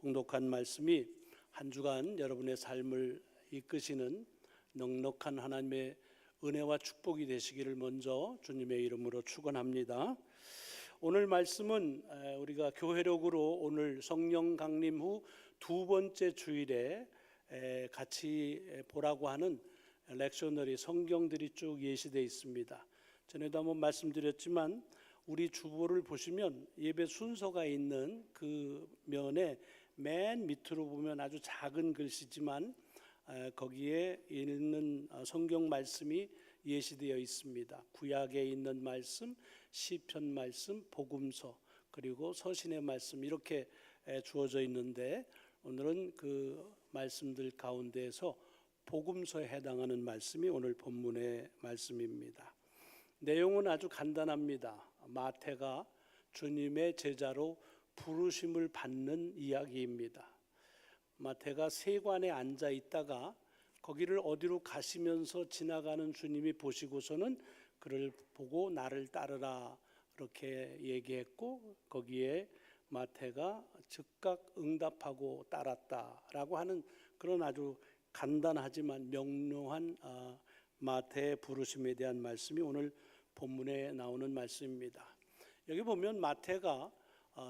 봉독한 말씀이 한 주간 여러분의 삶을 이끄시는 넉넉한 하나님의 은혜와 축복이 되시기를 먼저 주님의 이름으로 축원합니다. 오늘 말씀은 우리가 교회력으로 오늘 성령 강림 후 두 번째 주일에 같이 보라고 하는 렉셔너리 성경들이 쭉 예시되어 있습니다. 전에도 한번 말씀드렸지만 우리 주보를 보시면 예배 순서가 있는 그 면에 맨 밑으로 보면 아주 작은 글씨지만 거기에 있는 성경 말씀이 예시되어 있습니다. 구약에 있는 말씀, 시편 말씀, 복음서, 그리고 서신의 말씀 이렇게 주어져 있는데 오늘은 그 말씀들 가운데에서 복음서에 해당하는 말씀이 오늘 본문의 말씀입니다. 내용은 아주 간단합니다. 마태가 주님의 제자로 부르심을 받는 이야기입니다. 마태가 세관에 앉아 있다가 거기를 어디로 가시면서 지나가는 주님이 보시고서는 그를 보고 나를 따르라 그렇게 얘기했고 거기에 마태가 즉각 응답하고 따랐다라고 하는 그런 아주 간단하지만 명료한 마태의 부르심에 대한 말씀이 오늘 본문에 나오는 말씀입니다. 여기 보면 마태가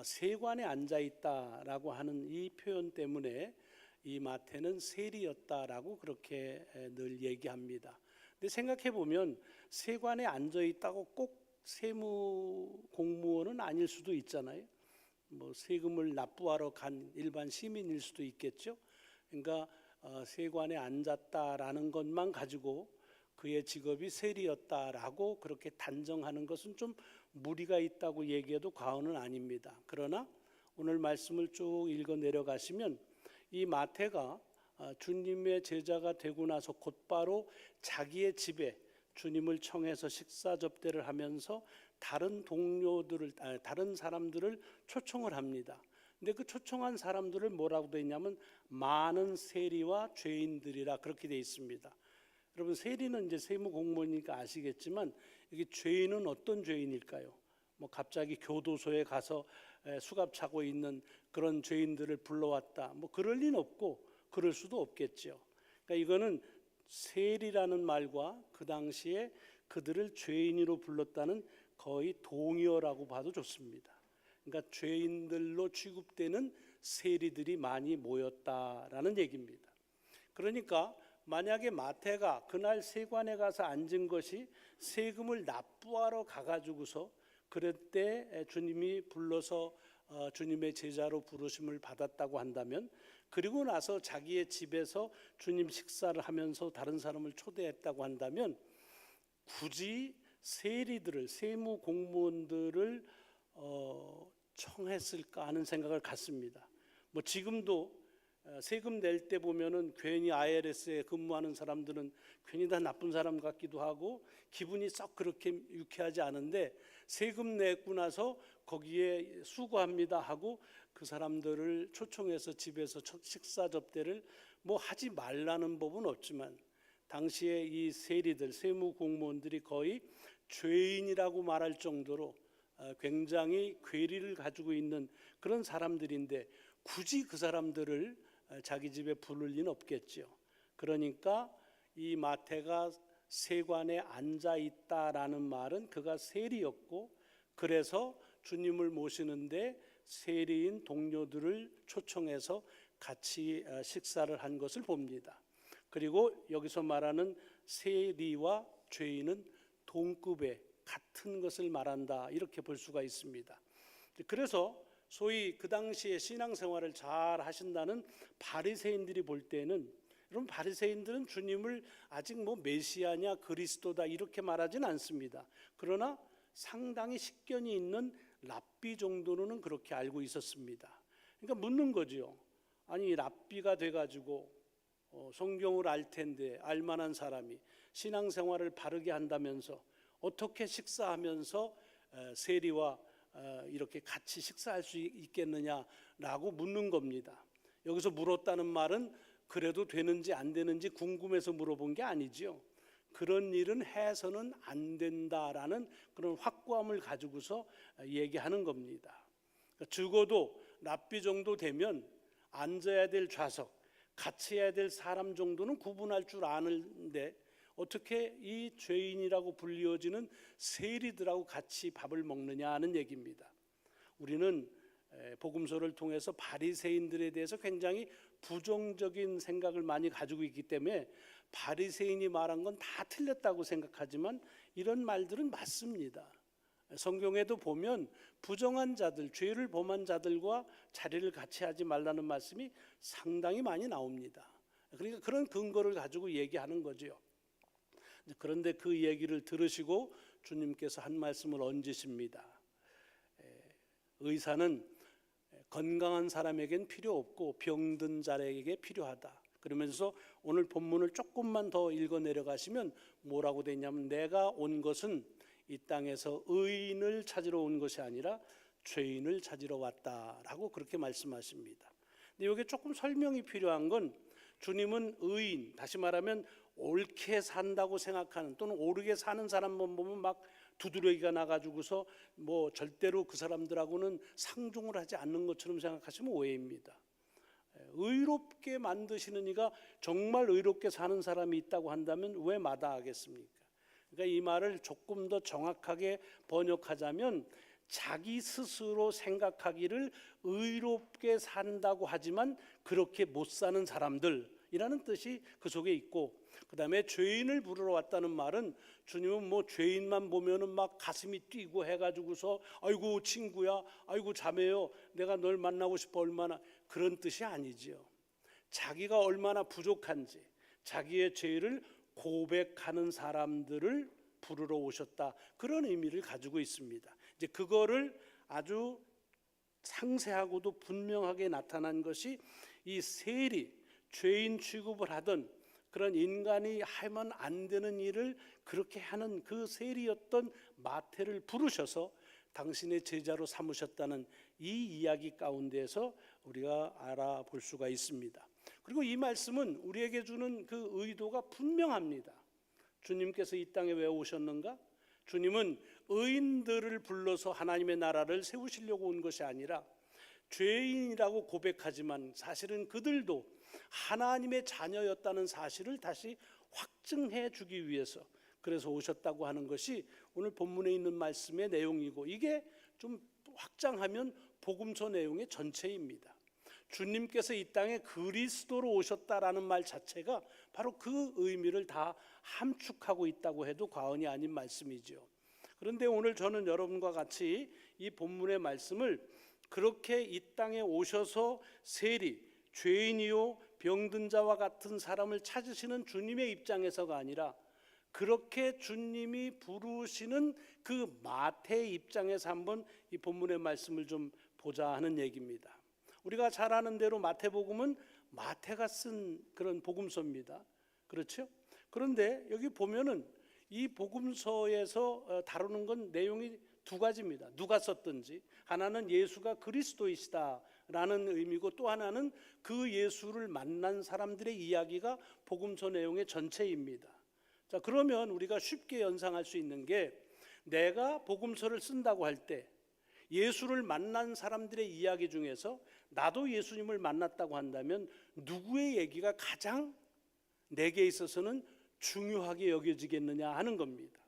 세관에 앉아 있다라고 하는 이 표현 때문에 이 마태는 세리였다라고 그렇게 늘 얘기합니다. 근데 생각해 보면 세관에 앉아 있다고 꼭 세무 공무원은 아닐 수도 있잖아요. 뭐 세금을 납부하러 간 일반 시민일 수도 있겠죠. 그러니까 세관에 앉았다라는 것만 가지고 그의 직업이 세리였다라고 그렇게 단정하는 것은 좀 무리가 있다고 얘기해도 과언은 아닙니다. 그러나 오늘 말씀을 쭉 읽어 내려가시면 이 마태가 주님의 제자가 되고 나서 곧바로 자기의 집에 주님을 청해서 식사 접대를 하면서 다른 사람들을 초청을 합니다. 근데 그 초청한 사람들을 뭐라고 되어 있냐면 많은 세리와 죄인들이라 그렇게 되어 있습니다. 여러분 세리는 이제 세무 공무원이니까 아시겠지만 여기 죄인은 어떤 죄인일까요? 뭐 갑자기 교도소에 가서 수갑 차고 있는 그런 죄인들을 불러왔다. 뭐 그럴 리는 없고 그럴 수도 없겠죠. 그러니까 이거는 세리라는 말과 그 당시에 그들을 죄인으로 불렀다는 거의 동의어라고 봐도 좋습니다. 그러니까 죄인들로 취급되는 세리들이 많이 모였다라는 얘기입니다. 그러니까 만약에 마태가 그날 세관에 가서 앉은 것이 세금을 납부하러 가가지고서 그럴 때 주님이 불러서 주님의 제자로 부르심을 받았다고 한다면 그리고 나서 자기의 집에서 주님 식사를 하면서 다른 사람을 초대했다고 한다면 굳이 세리들을 세무 공무원들을 청했을까 하는 생각을 갖습니다. 뭐 지금도 세금 낼 때 보면은 괜히 IRS에 근무하는 사람들은 괜히 다 나쁜 사람 같기도 하고 기분이 썩 그렇게 유쾌하지 않은데 세금 내고 나서 거기에 수고합니다 하고 그 사람들을 초청해서 집에서 식사 접대를 뭐 하지 말라는 법은 없지만 당시에 이 세리들 세무 공무원들이 거의 죄인이라고 말할 정도로 굉장히 괴리를 가지고 있는 그런 사람들인데 굳이 그 사람들을 자기 집에 부를 리는 없겠죠. 그러니까 이 마태가 세관에 앉아 있다라는 말은 그가 세리였고 그래서 주님을 모시는데 세리인 동료들을 초청해서 같이 식사를 한 것을 봅니다. 그리고 여기서 말하는 세리와 죄인은 동급의 같은 것을 말한다 이렇게 볼 수가 있습니다. 그래서 소위 그 당시에 신앙생활을 잘 하신다는 바리새인들이 볼 때는 여러분 바리새인들은 주님을 아직 뭐 메시아냐 그리스도다 이렇게 말하진 않습니다. 그러나 상당히 식견이 있는 랍비 정도로는 그렇게 알고 있었습니다. 그러니까 묻는 거죠. 아니 랍비가 돼가지고 성경을 알 텐데 알만한 사람이 신앙생활을 바르게 한다면서 어떻게 식사하면서 세리와 이렇게 같이 식사할 수 있겠느냐라고 묻는 겁니다. 여기서 물었다는 말은 그래도 되는지 안 되는지 궁금해서 물어본 게 아니죠. 그런 일은 해서는 안 된다라는 그런 확고함을 가지고서 얘기하는 겁니다. 적어도 랍비 정도 되면 앉아야 될 좌석, 같이 해야 될 사람 정도는 구분할 줄 아는데 어떻게 이 죄인이라고 불리워지는 세리들하고 같이 밥을 먹느냐 하는 얘기입니다. 우리는 복음서를 통해서 바리새인들에 대해서 굉장히 부정적인 생각을 많이 가지고 있기 때문에 바리새인이 말한 건 다 틀렸다고 생각하지만 이런 말들은 맞습니다. 성경에도 보면 부정한 자들, 죄를 범한 자들과 자리를 같이 하지 말라는 말씀이 상당히 많이 나옵니다. 그러니까 그런 근거를 가지고 얘기하는 거죠. 그런데 그 얘기를 들으시고 주님께서 한 말씀을 얹으십니다. 의사는 건강한 사람에겐 필요 없고 병든 자에게 필요하다. 그러면서 오늘 본문을 조금만 더 읽어 내려가시면 뭐라고 되어 있냐면 내가 온 것은 이 땅에서 의인을 찾으러 온 것이 아니라 죄인을 찾으러 왔다라고 그렇게 말씀하십니다. 근데 이게 조금 설명이 필요한 건 주님은 의인, 다시 말하면 옳게 산다고 생각하는 또는 오르게 사는 사람만 보면 막 두드러기가 나가지고서 뭐 절대로 그 사람들하고는 상종을 하지 않는 것처럼 생각하시면 오해입니다. 의롭게 만드시는 이가 정말 의롭게 사는 사람이 있다고 한다면 왜 마다하겠습니까? 그러니까 이 말을 조금 더 정확하게 번역하자면 자기 스스로 생각하기를 의롭게 산다고 하지만 그렇게 못 사는 사람들이라는 뜻이 그 속에 있고, 그 다음에 죄인을 부르러 왔다는 말은 주님은 뭐 죄인만 보면은 막 가슴이 뛰고 해가지고서 아이고 친구야, 아이고 자매요, 내가 널 만나고 싶어, 얼마나, 그런 뜻이 아니지요. 자기가 얼마나 부족한지 자기의 죄를 고백하는 사람들을 부르러 오셨다, 그런 의미를 가지고 있습니다. 이제 그거를 아주 상세하고도 분명하게 나타난 것이 이 세리, 죄인 취급을 하던 그런 인간이 하면 안 되는 일을 그렇게 하는 그 세리였던 마태를 부르셔서 당신의 제자로 삼으셨다는 이 이야기 가운데에서 우리가 알아볼 수가 있습니다. 그리고 이 말씀은 우리에게 주는 그 의도가 분명합니다. 주님께서 이 땅에 왜 오셨는가? 주님은 의인들을 불러서 하나님의 나라를 세우시려고 온 것이 아니라 죄인이라고 고백하지만 사실은 그들도 하나님의 자녀였다는 사실을 다시 확증해 주기 위해서 그래서 오셨다고 하는 것이 오늘 본문에 있는 말씀의 내용이고, 이게 좀 확장하면 복음서 내용의 전체입니다. 주님께서 이 땅에 그리스도로 오셨다라는 말 자체가 바로 그 의미를 다 함축하고 있다고 해도 과언이 아닌 말씀이죠. 그런데 오늘 저는 여러분과 같이 이 본문의 말씀을 그렇게 이 땅에 오셔서 세리, 죄인이요 병든 자와 같은 사람을 찾으시는 주님의 입장에서가 아니라 그렇게 주님이 부르시는 그 마태의 입장에서 한번 이 본문의 말씀을 좀 보자 하는 얘기입니다. 우리가 잘 아는 대로 마태복음은 마태가 쓴 그런 복음서입니다. 그렇죠? 그런데 여기 보면은 이 복음서에서 다루는 건 내용이 두 가지입니다. 누가 썼든지, 하나는 예수가 그리스도이시다라는 의미고, 또 하나는 그 예수를 만난 사람들의 이야기가 복음서 내용의 전체입니다. 자, 그러면 우리가 쉽게 연상할 수 있는 게, 내가 복음서를 쓴다고 할 때 예수를 만난 사람들의 이야기 중에서 나도 예수님을 만났다고 한다면 누구의 얘기가 가장 내게 있어서는 중요하게 여겨지겠느냐 하는 겁니다.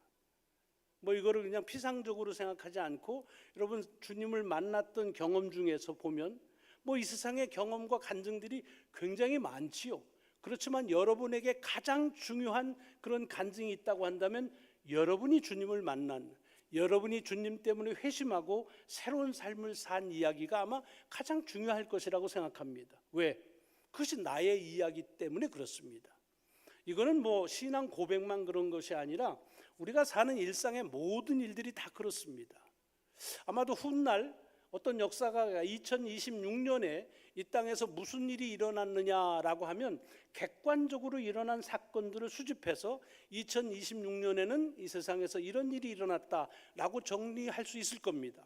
뭐 이거를 그냥 피상적으로 생각하지 않고 여러분 주님을 만났던 경험 중에서 보면 뭐 이 세상의 경험과 간증들이 굉장히 많지요. 그렇지만 여러분에게 가장 중요한 그런 간증이 있다고 한다면 여러분이 주님을 만난, 여러분이 주님 때문에 회심하고 새로운 삶을 산 이야기가 아마 가장 중요할 것이라고 생각합니다. 왜? 그것이 나의 이야기 때문에 그렇습니다. 이거는 뭐 신앙 고백만 그런 것이 아니라 우리가 사는 일상의 모든 일들이 다 그렇습니다. 아마도 훗날 어떤 역사가가 2026년에 이 땅에서 무슨 일이 일어났느냐라고 하면 객관적으로 일어난 사건들을 수집해서 2026년에는 이 세상에서 이런 일이 일어났다라고 정리할 수 있을 겁니다.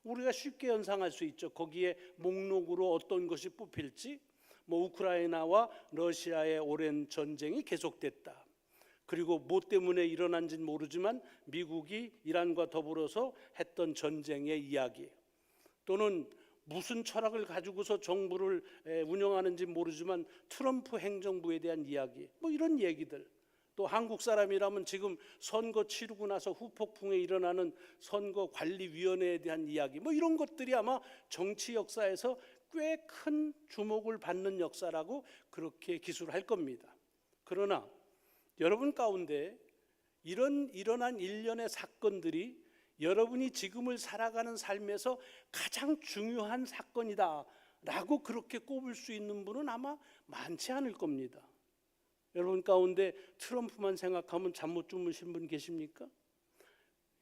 우리가 쉽게 연상할 수 있죠. 거기에 목록으로 어떤 것이 뽑힐지, 뭐 우크라이나와 러시아의 오랜 전쟁이 계속됐다. 그리고 뭐 때문에 일어난지는 모르지만 미국이 이란과 더불어서 했던 전쟁의 이야기, 또는 무슨 철학을 가지고서 정부를 운영하는지 모르지만 트럼프 행정부에 대한 이야기, 뭐 이런 얘기들, 또 한국 사람이라면 지금 선거 치르고 나서 후폭풍에 일어나는 선거관리위원회에 대한 이야기, 뭐 이런 것들이 아마 정치 역사에서 꽤 큰 주목을 받는 역사라고 그렇게 기술할 겁니다. 그러나 여러분 가운데 이런 일어난 일련의 사건들이 여러분이 지금을 살아가는 삶에서 가장 중요한 사건이다 라고 그렇게 꼽을 수 있는 분은 아마 많지 않을 겁니다. 여러분 가운데 트럼프만 생각하면 잠 못 주무신 분 계십니까?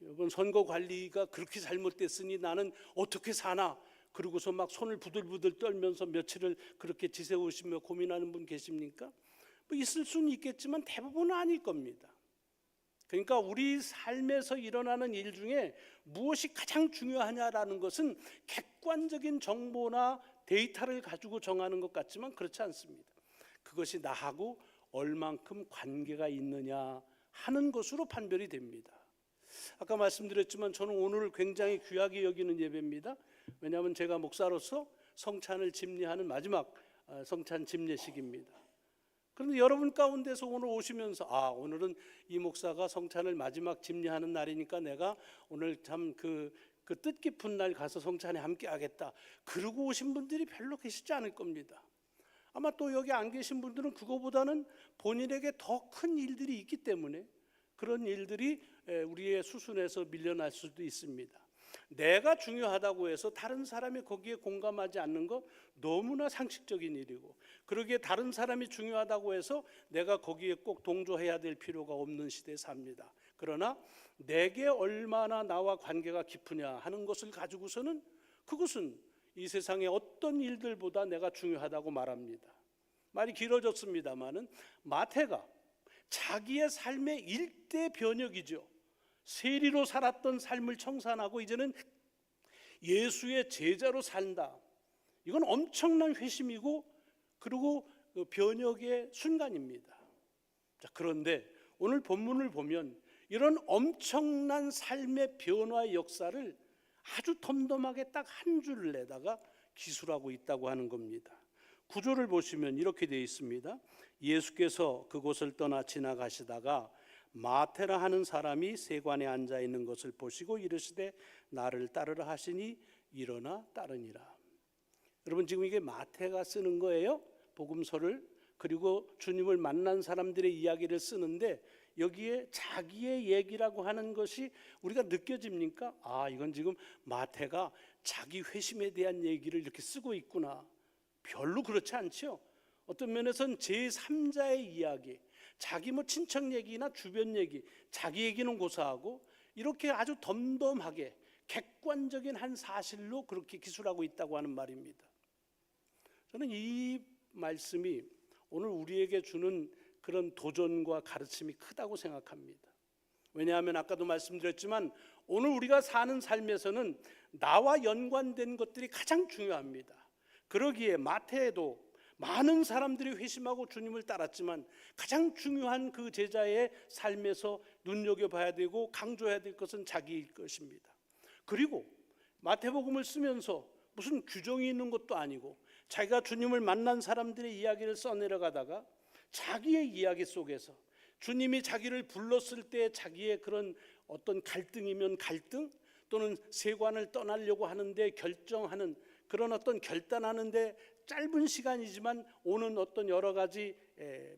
여러분, 선거 관리가 그렇게 잘못됐으니 나는 어떻게 사나, 그러고서 막 손을 부들부들 떨면서 며칠을 그렇게 지새우시며 고민하는 분 계십니까? 뭐 있을 수는 있겠지만 대부분은 아닐 겁니다. 그러니까 우리 삶에서 일어나는 일 중에 무엇이 가장 중요하냐라는 것은 객관적인 정보나 데이터를 가지고 정하는 것 같지만 그렇지 않습니다. 그것이 나하고 얼만큼 관계가 있느냐 하는 것으로 판별이 됩니다. 아까 말씀드렸지만 저는 오늘 굉장히 귀하게 여기는 예배입니다. 왜냐하면 제가 목사로서 성찬을 집례하는 마지막 성찬 집례식입니다. 그런데 여러분 가운데서 오늘 오시면서 오늘은 이 목사가 성찬을 마지막 집례하는 날이니까 내가 오늘 참 그 뜻깊은 날 가서 성찬에 함께 하겠다, 그러고 오신 분들이 별로 계시지 않을 겁니다. 아마 또 여기 안 계신 분들은 그거보다는 본인에게 더 큰 일들이 있기 때문에 그런 일들이 우리의 수순에서 밀려날 수도 있습니다. 내가 중요하다고 해서 다른 사람이 거기에 공감하지 않는 거 너무나 상식적인 일이고, 그러기에 다른 사람이 중요하다고 해서 내가 거기에 꼭 동조해야 될 필요가 없는 시대에 삽니다. 그러나 내게 얼마나 나와 관계가 깊으냐 하는 것을 가지고서는 그것은 이 세상의 어떤 일들보다 내가 중요하다고 말합니다. 말이 길어졌습니다마는 마태가 자기의 삶의 일대 변혁이죠. 세리로 살았던 삶을 청산하고 이제는 예수의 제자로 산다. 이건 엄청난 회심이고 그리고 변혁의 순간입니다. 자, 그런데 오늘 본문을 보면 이런 엄청난 삶의 변화의 역사를 아주 덤덤하게 딱 한 줄을 내다가 기술하고 있다고 하는 겁니다. 구절을 보시면 이렇게 되어 있습니다. 예수께서 그곳을 떠나 지나가시다가 마태라 하는 사람이 세관에 앉아 있는 것을 보시고 이르시되 나를 따르라 하시니 일어나 따르니라. 여러분, 지금 이게 마태가 쓰는 거예요, 복음서를. 그리고 주님을 만난 사람들의 이야기를 쓰는데 여기에 자기의 얘기라고 하는 것이 우리가 느껴집니까? 이건 지금 마태가 자기 회심에 대한 얘기를 이렇게 쓰고 있구나. 별로 그렇지 않죠. 어떤 면에서는 제3자의 이야기, 자기 친척 얘기나 주변 얘기, 자기 얘기는 고사하고 이렇게 아주 덤덤하게 객관적인 한 사실로 그렇게 기술하고 있다고 하는 말입니다. 저는 이 말씀이 오늘 우리에게 주는 그런 도전과 가르침이 크다고 생각합니다. 왜냐하면 아까도 말씀드렸지만 오늘 우리가 사는 삶에서는 나와 연관된 것들이 가장 중요합니다. 그러기에 마태에도 많은 사람들이 회심하고 주님을 따랐지만 가장 중요한 그 제자의 삶에서 눈여겨봐야 되고 강조해야 될 것은 자기일 것입니다. 그리고 마태복음을 쓰면서 무슨 규정이 있는 것도 아니고 자기가 주님을 만난 사람들의 이야기를 써내려가다가 자기의 이야기 속에서 주님이 자기를 불렀을 때 자기의 그런 어떤 갈등이면 갈등, 또는 세관을 떠나려고 하는데 결정하는 그런 어떤 결단하는데 짧은 시간이지만 오는 어떤 여러 가지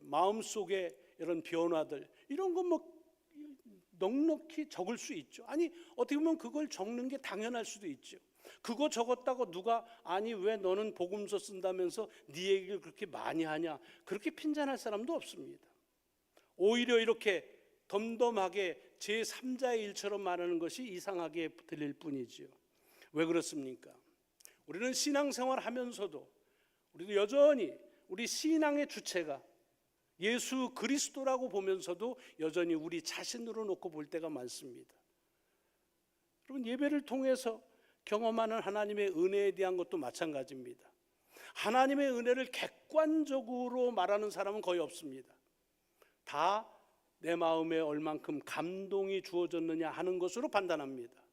마음속의 이런 변화들, 이런 거 넉넉히 적을 수 있죠. 어떻게 보면 그걸 적는 게 당연할 수도 있죠. 그거 적었다고 누가 왜 너는 복음서 쓴다면서 네 얘기를 그렇게 많이 하냐, 그렇게 핀잔할 사람도 없습니다. 오히려 이렇게 덤덤하게 제3자의 일처럼 말하는 것이 이상하게 들릴 뿐이지요. 왜 그렇습니까? 우리는 신앙생활 하면서도 우리도 여전히 우리 신앙의 주체가 예수 그리스도라고 보면서도 여전히 우리 자신으로 놓고 볼 때가 많습니다. 여러분, 예배를 통해서 경험하는 하나님의 은혜에 대한 것도 마찬가지입니다. 하나님의 은혜를 객관적으로 말하는 사람은 거의 없습니다. 다 내 마음에 얼만큼 감동이 주어졌느냐 하는 것으로 판단합니다.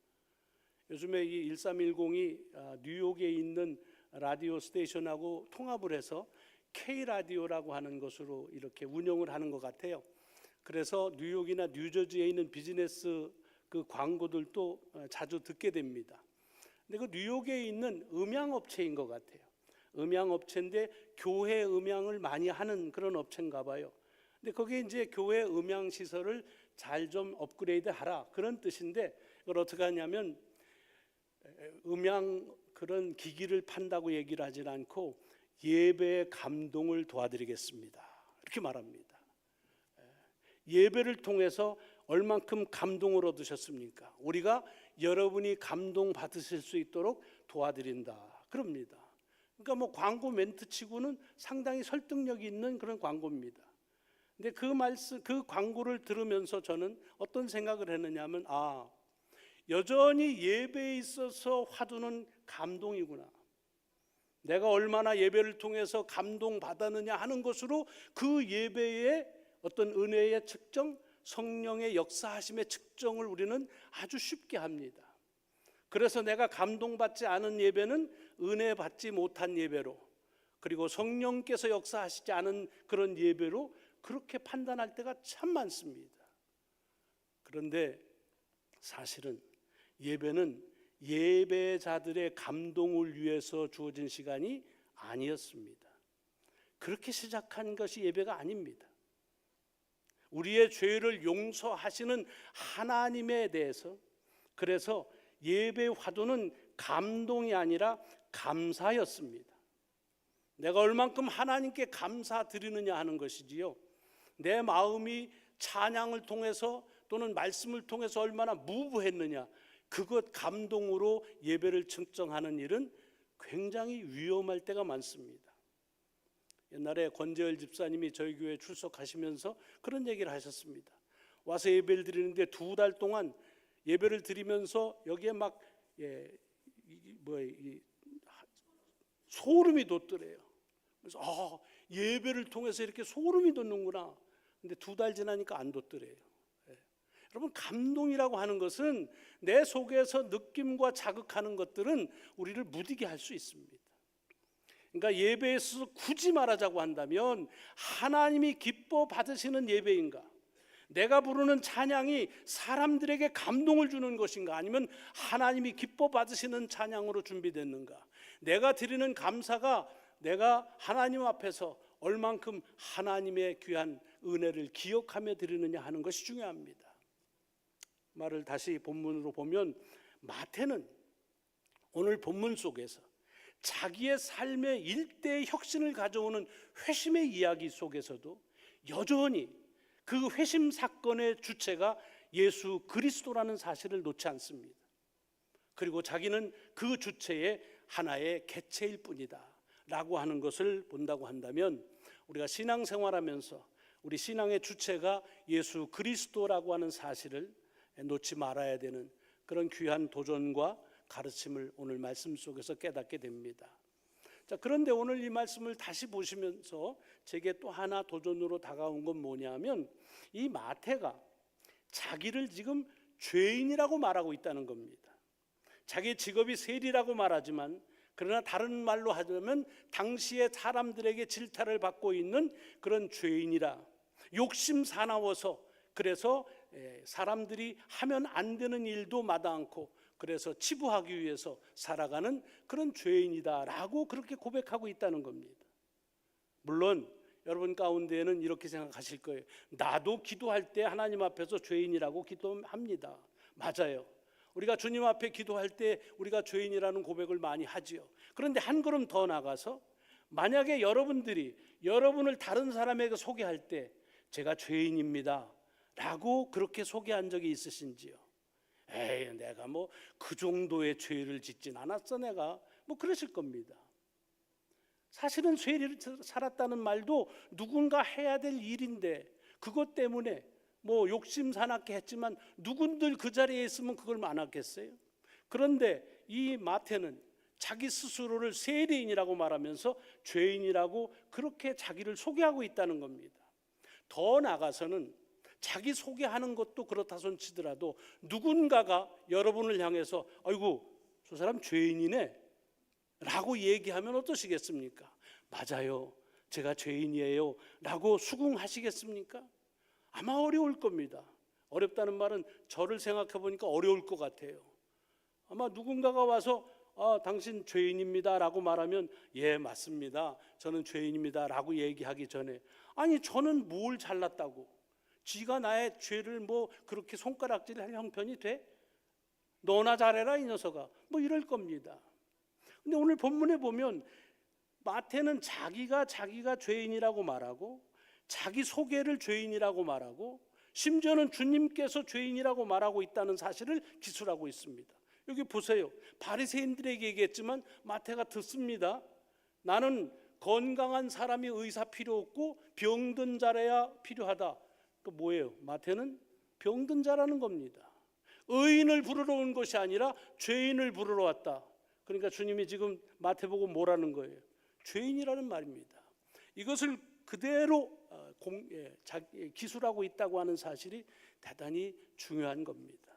요즘에 이 1310이 뉴욕에 있는 라디오 스테이션하고 통합을 해서 K라디오라고 하는 것으로 이렇게 운영을 하는 것 같아요. 그래서 뉴욕이나 뉴저지에 있는 비즈니스 그 광고들도 자주 듣게 됩니다. 근데 그 뉴욕에 있는 음향업체인 것 같아요. 음향업체인데 교회 음향을 많이 하는 그런 업체인가 봐요. 근데 거기에 이제 교회 음향 시설을 잘 좀 업그레이드 하라 그런 뜻인데, 그걸 어떻게 하냐면 음향 그런 기기를 판다고 얘기를 하진 않고 예배의 감동을 도와드리겠습니다 이렇게 말합니다. 예배를 통해서 얼만큼 감동을 얻으셨습니까? 우리가 여러분이 감동 받으실 수 있도록 도와드린다 그럽니다. 그러니까 뭐 광고 멘트 치고는 상당히 설득력이 있는 그런 광고입니다. 근데 그 광고를 들으면서 저는 어떤 생각을 했느냐 하면, 여전히 예배에 있어서 화두는 감동이구나. 내가 얼마나 예배를 통해서 감동받았느냐 하는 것으로 그 예배의 어떤 은혜의 측정, 성령의 역사하심의 측정을 우리는 아주 쉽게 합니다. 그래서 내가 감동받지 않은 예배는 은혜 받지 못한 예배로, 그리고 성령께서 역사하시지 않은 그런 예배로 그렇게 판단할 때가 참 많습니다. 그런데 사실은 예배는 예배자들의 감동을 위해서 주어진 시간이 아니었습니다. 그렇게 시작한 것이 예배가 아닙니다. 우리의 죄를 용서하시는 하나님에 대해서, 그래서 예배 화두는 감동이 아니라 감사였습니다. 내가 얼만큼 하나님께 감사드리느냐 하는 것이지요, 내 마음이 찬양을 통해서 또는 말씀을 통해서 얼마나 무부했느냐, 그것 감동으로 예배를 측정하는 일은 굉장히 위험할 때가 많습니다. 옛날에 권재열 집사님이 저희 교회에 출석하시면서 그런 얘기를 하셨습니다. 와서 예배를 드리는데 2달 동안 예배를 드리면서 여기에 막 소름이 돋더래요. 그래서 예배를 통해서 이렇게 소름이 돋는구나. 근데 2달 지나니까 안 돋더래요. 여러분, 감동이라고 하는 것은 내 속에서 느낌과 자극하는 것들은 우리를 무디게 할 수 있습니다. 그러니까 예배에서 굳이 말하자고 한다면, 하나님이 기뻐 받으시는 예배인가, 내가 부르는 찬양이 사람들에게 감동을 주는 것인가, 아니면 하나님이 기뻐 받으시는 찬양으로 준비됐는가, 내가 드리는 감사가 내가 하나님 앞에서 얼만큼 하나님의 귀한 은혜를 기억하며 드리느냐 하는 것이 중요합니다. 말을 다시 본문으로 보면, 마태는 오늘 본문 속에서 자기의 삶의 일대의 혁신을 가져오는 회심의 이야기 속에서도 여전히 그 회심 사건의 주체가 예수 그리스도라는 사실을 놓지 않습니다. 그리고 자기는 그 주체의 하나의 개체일 뿐이다 라고 하는 것을 본다고 한다면, 우리가 신앙생활하면서 우리 신앙의 주체가 예수 그리스도라고 하는 사실을 놓지 말아야 되는 그런 귀한 도전과 가르침을 오늘 말씀 속에서 깨닫게 됩니다. 자, 그런데 오늘 이 말씀을 다시 보시면서 제게 또 하나 도전으로 다가온 건 뭐냐면, 이 마태가 자기를 지금 죄인이라고 말하고 있다는 겁니다. 자기 직업이 세리라고 말하지만, 그러나 다른 말로 하자면 당시의 사람들에게 질타를 받고 있는 그런 죄인이라, 욕심 사나워서, 그래서 사람들이 하면 안 되는 일도 마다 않고 그래서 치부하기 위해서 살아가는 그런 죄인이다라고 그렇게 고백하고 있다는 겁니다. 물론 여러분 가운데에는 이렇게 생각하실 거예요. 나도 기도할 때 하나님 앞에서 죄인이라고 기도합니다. 맞아요. 우리가 주님 앞에 기도할 때 우리가 죄인이라는 고백을 많이 하지요. 그런데 한 걸음 더 나가서, 만약에 여러분들이 여러분을 다른 사람에게 소개할 때 제가 죄인입니다 라고 그렇게 소개한 적이 있으신지요? 에이, 내가 뭐 그 정도의 죄를 짓진 않았어, 내가 뭐 그러실 겁니다. 사실은 죄를 살았다는 말도 누군가 해야 될 일인데, 그것 때문에 뭐 욕심 사납게 했지만 누군들 그 자리에 있으면 그걸 안 하겠어요? 그런데 이 마태는 자기 스스로를 세리인이라고 말하면서 죄인이라고 그렇게 자기를 소개하고 있다는 겁니다. 더 나아가서는 자기 소개하는 것도 그렇다 손 치더라도 누군가가 여러분을 향해서 아이고 저 사람 죄인이네 라고 얘기하면 어떠시겠습니까? 맞아요, 제가 죄인이에요 라고 수긍하시겠습니까? 아마 어려울 겁니다. 어렵다는 말은 저를 생각해 보니까 어려울 것 같아요. 아마 누군가가 와서 당신 죄인입니다 라고 말하면 예 맞습니다, 저는 죄인입니다 라고 얘기하기 전에 아니 저는 뭘 잘났다고 지가 나의 죄를 뭐 그렇게 손가락질할 형편이 돼? 너나 잘해라 이 녀석아, 뭐 이럴 겁니다. 근데 오늘 본문에 보면 마태는 자기가 죄인이라고 말하고 자기 소개를 죄인이라고 말하고 심지어는 주님께서 죄인이라고 말하고 있다는 사실을 기술하고 있습니다. 여기 보세요. 바리새인들에게 얘기했지만 마태가 듣습니다. 나는 건강한 사람이 의사 필요 없고 병든 자라야 필요하다. 또 뭐예요? 마태는 병든 자라는 겁니다. 의인을 부르러 온 것이 아니라 죄인을 부르러 왔다. 그러니까 주님이 지금 마태보고 뭐라는 거예요? 죄인이라는 말입니다. 이것을 그대로 기술하고 있다고 하는 사실이 대단히 중요한 겁니다.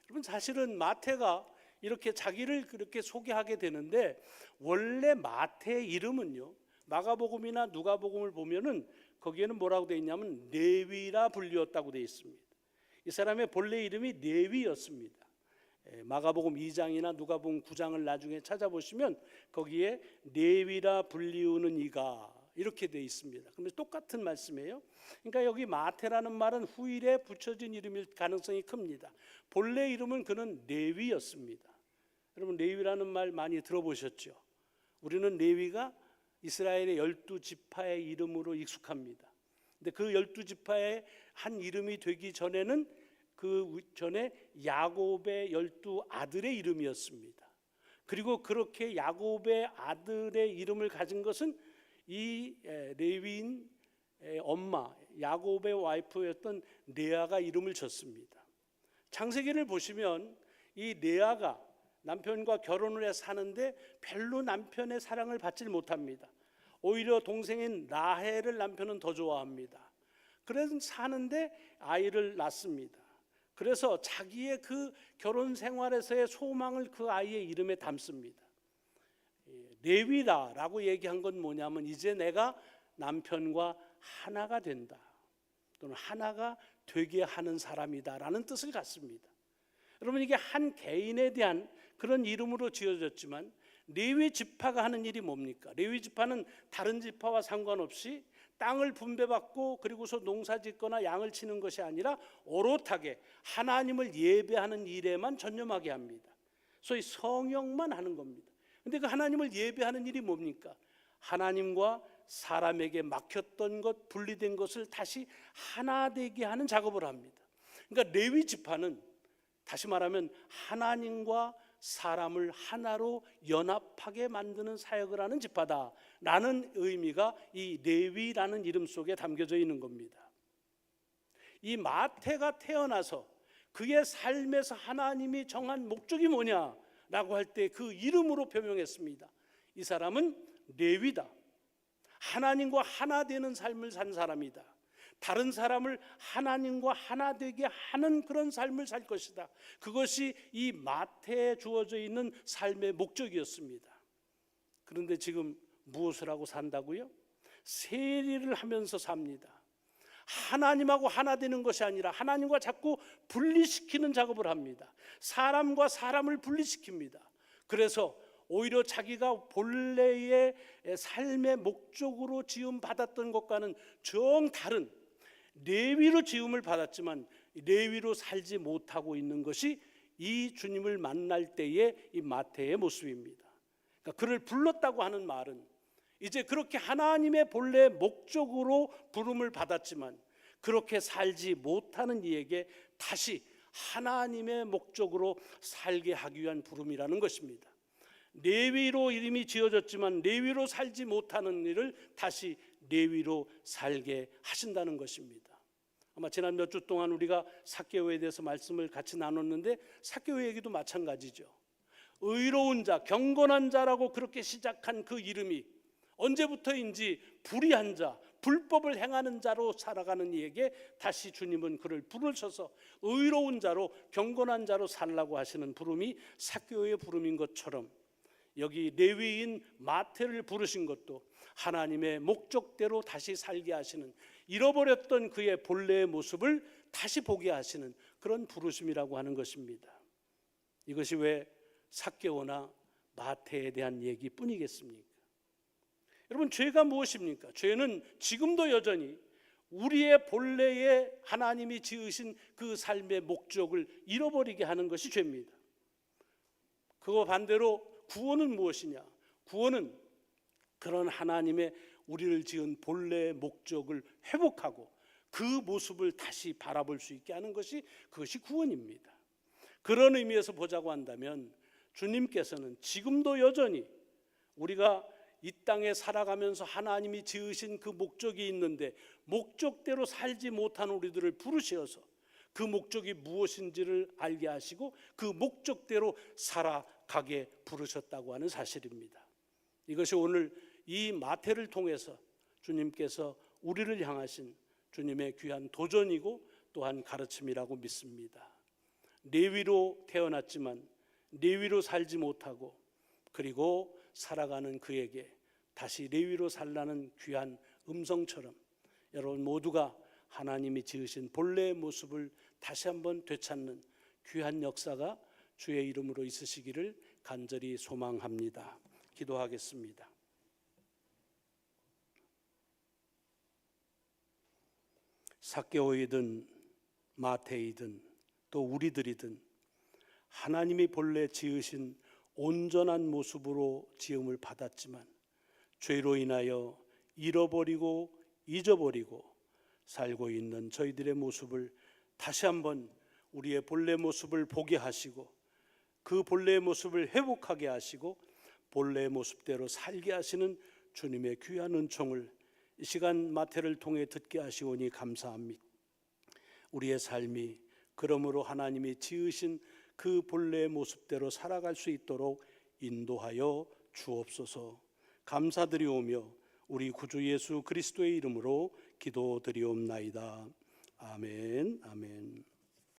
여러분, 사실은 마태가 이렇게 자기를 그렇게 소개하게 되는데 원래 마태의 이름은요, 마가복음이나 누가복음을 보면은 거기에는 뭐라고 되어 있냐면 레위라 불리웠다고 되어 있습니다. 이 사람의 본래 이름이 레위였습니다. 마가복음 2장이나 누가복음 9장을 나중에 찾아보시면 거기에 레위라 불리우는 이가 이렇게 되어 있습니다. 그러면 똑같은 말씀이에요. 그러니까 여기 마태라는 말은 후일에 붙여진 이름일 가능성이 큽니다. 본래 이름은 그는 레위였습니다. 여러분, 레위라는 말 많이 들어보셨죠? 우리는 레위가 이스라엘의 12지파의 이름으로 익숙합니다. 근데 그 12지파의 한 이름이 되기 전에는 그 전에 야곱의 12아들의 이름이었습니다. 그리고 그렇게 야곱의 아들의 이름을 가진 것은 이 레위인 엄마 야곱의 와이프였던 레아가 이름을 졌습니다. 창세기를 보시면 이 레아가 남편과 결혼을 해 사는데 별로 남편의 사랑을 받지 못합니다. 오히려 동생인 라헬을 남편은 더 좋아합니다. 그래서 사는데 아이를 낳습니다. 그래서 자기의 그 결혼 생활에서의 소망을 그 아이의 이름에 담습니다. 레위다라고 얘기한 건 뭐냐면 이제 내가 남편과 하나가 된다, 또는 하나가 되게 하는 사람이다라는 뜻을 갖습니다. 여러분, 이게 한 개인에 대한 그런 이름으로 지어졌지만 레위 지파가 하는 일이 뭡니까? 레위 지파는 다른 지파와 상관없이 땅을 분배받고 그리고서 농사짓거나 양을 치는 것이 아니라 오롯하게 하나님을 예배하는 일에만 전념하게 합니다. 소위 성역만 하는 겁니다. 근데 그 하나님을 예배하는 일이 뭡니까? 하나님과 사람에게 막혔던 것, 분리된 것을 다시 하나 되게 하는 작업을 합니다. 그러니까 레위 지파는 다시 말하면 하나님과 사람을 하나로 연합하게 만드는 사역을 하는 지파다라는 의미가 이 레위라는 이름 속에 담겨져 있는 겁니다. 이 마태가 태어나서 그의 삶에서 하나님이 정한 목적이 뭐냐라고 할 때 그 이름으로 표명했습니다. 이 사람은 레위다. 하나님과 하나 되는 삶을 산 사람이다. 다른 사람을 하나님과 하나 되게 하는 그런 삶을 살 것이다. 그것이 이 마태에 주어져 있는 삶의 목적이었습니다. 그런데 지금 무엇을 하고 산다고요? 세리를 하면서 삽니다. 하나님하고 하나 되는 것이 아니라 하나님과 자꾸 분리시키는 작업을 합니다. 사람과 사람을 분리시킵니다. 그래서 오히려 자기가 본래의 삶의 목적으로 지음 받았던 것과는 정 다른 레위로 지음을 받았지만 레위로 살지 못하고 있는 것이 이 주님을 만날 때의 이 마태의 모습입니다. 그러니까 그를 불렀다고 하는 말은 이제 그렇게 하나님의 본래 목적으로 부름을 받았지만 그렇게 살지 못하는 이에게 다시 하나님의 목적으로 살게 하기 위한 부름이라는 것입니다. 레위로 이름이 지어졌지만 레위로 살지 못하는 일을 다시 레위로 살게 하신다는 것입니다. 아마 지난 몇 주 동안 우리가 삭개오에 대해서 말씀을 같이 나눴는데 삭개오 얘기도 마찬가지죠. 의로운 자, 경건한 자라고 그렇게 시작한 그 이름이 언제부터인지 불의한 자, 불법을 행하는 자로 살아가는 이에게 다시 주님은 그를 부르셔서 의로운 자로 경건한 자로 살라고 하시는 부름이 삭개오의 부름인 것처럼, 여기 레위인 마태를 부르신 것도 하나님의 목적대로 다시 살게 하시는, 잃어버렸던 그의 본래의 모습을 다시 보게 하시는 그런 부르심이라고 하는 것입니다. 이것이 왜 삭개오나 마태에 대한 얘기뿐이겠습니까? 여러분, 죄가 무엇입니까? 죄는 지금도 여전히 우리의 본래의 하나님이 지으신 그 삶의 목적을 잃어버리게 하는 것이 죄입니다. 그거 반대로 구원은 무엇이냐? 구원은 그런 하나님의 우리를 지은 본래의 목적을 회복하고 그 모습을 다시 바라볼 수 있게 하는 것이, 그것이 구원입니다. 그런 의미에서 보자고 한다면 주님께서는 지금도 여전히 우리가 이 땅에 살아가면서 하나님이 지으신 그 목적이 있는데 목적대로 살지 못한 우리들을 부르셔서 그 목적이 무엇인지를 알게 하시고 그 목적대로 살아가게 부르셨다고 하는 사실입니다. 이것이 오늘 이 마태를 통해서 주님께서 우리를 향하신 주님의 귀한 도전이고 또한 가르침이라고 믿습니다. 레위로 태어났지만 레위로 살지 못하고 그리고 살아가는 그에게 다시 레위로 살라는 귀한 음성처럼 여러분 모두가 하나님이 지으신 본래의 모습을 다시 한번 되찾는 귀한 역사가 주의 이름으로 있으시기를 간절히 소망합니다. 기도하겠습니다. 삭개오이든 마태이든 또 우리들이든 하나님이 본래 지으신 온전한 모습으로 지음을 받았지만 죄로 인하여 잃어버리고 잊어버리고 살고 있는 저희들의 모습을 다시 한번 우리의 본래 모습을 보게 하시고 그 본래의 모습을 회복하게 하시고 본래의 모습대로 살게 하시는 주님의 귀한 은총을 이 시간 마태를 통해 듣게 하시오니 감사합니다. 우리의 삶이 그러므로 하나님이 지으신 그 본래의 모습대로 살아갈 수 있도록 인도하여 주옵소서. 감사드리오며 우리 구주 예수 그리스도의 이름으로 기도드리옵나이다. 아멘. 아멘.